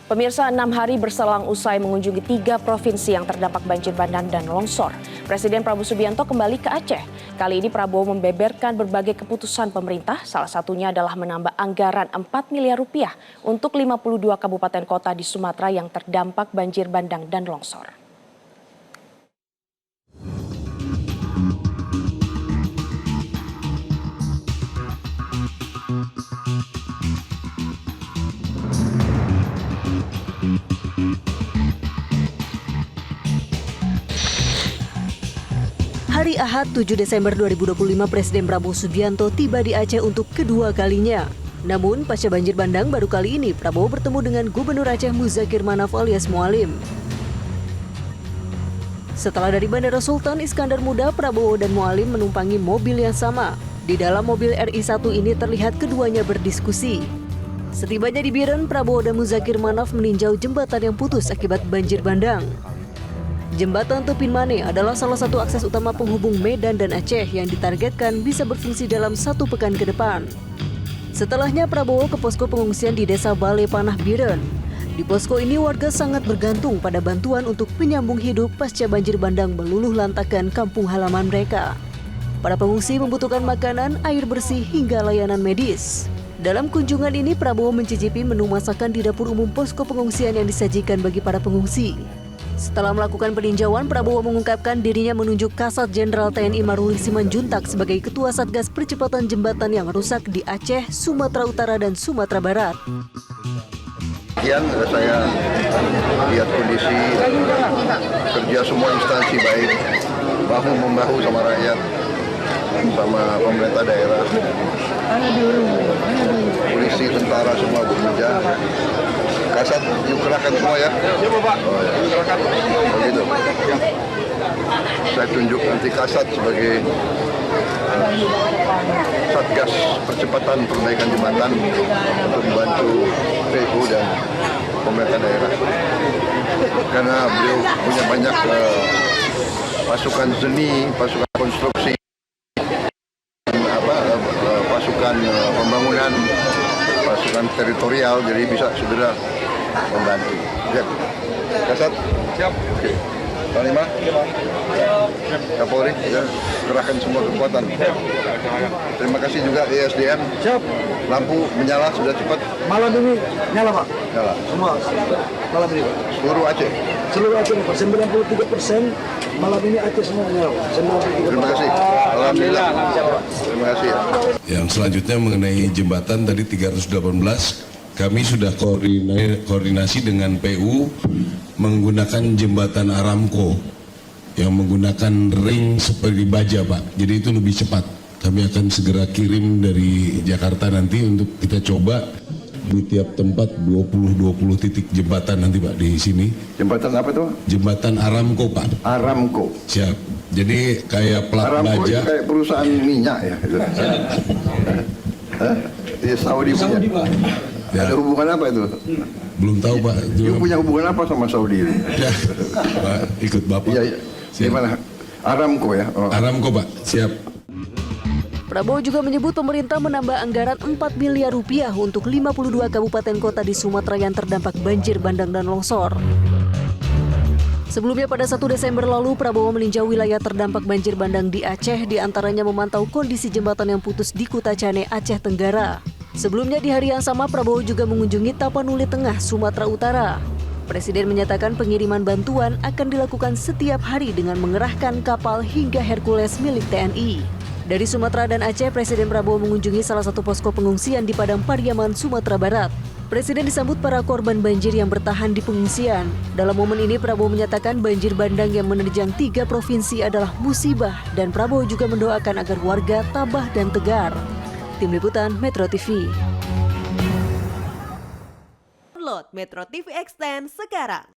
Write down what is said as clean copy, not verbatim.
Pemirsa, 6 hari berselang usai mengunjungi 3 provinsi yang terdampak banjir bandang dan longsor. Presiden Prabowo Subianto kembali ke Aceh. Kali ini Prabowo membeberkan berbagai keputusan pemerintah, salah satunya adalah menambah anggaran 4 miliar rupiah untuk 52 kabupaten kota di Sumatera yang terdampak banjir bandang dan longsor. Hari Ahad 7 Desember 2025 Presiden Prabowo Subianto tiba di Aceh untuk kedua kalinya. Namun pasca banjir bandang baru kali ini Prabowo bertemu dengan Gubernur Aceh Muzakir Manaf alias Mualim. Setelah dari Bandara Sultan Iskandar Muda, Prabowo dan Mualim menumpangi mobil yang sama. Di dalam mobil RI1 ini terlihat keduanya berdiskusi. Setibanya di Biren, Prabowo dan Muzakir Manaf meninjau jembatan yang putus akibat banjir bandang. Jembatan Tupin Mane adalah salah satu akses utama penghubung Medan dan Aceh yang ditargetkan bisa berfungsi dalam 1 pekan ke depan. Setelahnya Prabowo ke posko pengungsian di Desa Balai Panah Biren. Di posko ini warga sangat bergantung pada bantuan untuk menyambung hidup pasca banjir bandang meluluh lantakan kampung halaman mereka. Para pengungsi membutuhkan makanan, air bersih hingga layanan medis. Dalam kunjungan ini Prabowo mencicipi menu masakan di dapur umum posko pengungsian yang disajikan bagi para pengungsi. Setelah melakukan peninjauan, Prabowo mengungkapkan dirinya menunjuk Kasat Jenderal TNI Maruli Simanjuntak sebagai Ketua Satgas Percepatan Jembatan yang rusak di Aceh, Sumatera Utara, dan Sumatera Barat. Saya lihat kondisi kerja semua instansi baik, bahu-membahu sama rakyat, sama pemerintah daerah, polisi, tentara semua bekerja. Kasat yuk kerahkan semua ya. Siapa Pak? Kerahkan. Begitu. Saya tunjuk nanti Kasat sebagai Satgas Percepatan Perbaikan Jembatan untuk membantu PU dan pemerintah daerah. Karena beliau punya banyak pasukan seni, pasukan konstruksi, pasukan pembangunan, pasukan teritorial, jadi bisa segera membantu. Siap. Kasat? Siap. Oke. Panglima? Kapolri? Ya. Kerahkan semua kekuatan. Terima kasih juga ESDM. Siap. Lampu menyala sudah cepat. Malam ini nyala Pak? Nyala. Semua malam ini Pak? Seluruh Aceh? Seluruh Aceh Pak, 93% malam ini Aceh semua nyala. 93%. Terima kasih. Alhamdulillah. Terima kasih ya. Yang selanjutnya mengenai jembatan tadi 318, kami sudah koordinasi dengan PU menggunakan jembatan Aramco yang menggunakan ring seperti baja Pak. Jadi itu lebih cepat. Kami akan segera kirim dari Jakarta nanti untuk kita coba di tiap tempat 20 titik jembatan nanti Pak di sini. Jembatan apa tuh? Jembatan Aramco Pak. Aramco. Siap. Jadi kayak plat Aramco baja. itu kayak perusahaan minyak ya. Di Saudi punya. Pak. Ya. Ada hubungan apa itu? Belum tahu Pak. Itu punya hubungan apa sama Saudi? Ya, Pak, ikut Bapak. Iya. Gimana? Aramco ya? Oh. Aramco Pak, siap. Prabowo juga menyebut pemerintah menambah anggaran 4 miliar rupiah untuk 52 kabupaten kota di Sumatera yang terdampak banjir bandang dan longsor. Sebelumnya pada 1 Desember lalu, Prabowo meninjau wilayah terdampak banjir bandang di Aceh, diantaranya memantau kondisi jembatan yang putus di Kutacane, Aceh Tenggara. Sebelumnya di hari yang sama, Prabowo juga mengunjungi Tapanuli Tengah, Sumatera Utara. Presiden menyatakan pengiriman bantuan akan dilakukan setiap hari dengan mengerahkan kapal hingga Hercules milik TNI. Dari Sumatera dan Aceh, Presiden Prabowo mengunjungi salah satu posko pengungsian di Padang Pariaman, Sumatera Barat. Presiden disambut para korban banjir yang bertahan di pengungsian. Dalam momen ini, Prabowo menyatakan banjir bandang yang menerjang 3 provinsi adalah musibah dan Prabowo juga mendoakan agar warga tabah dan tegar. Tim Liputan Metro TV. Download Metro TV Extend sekarang.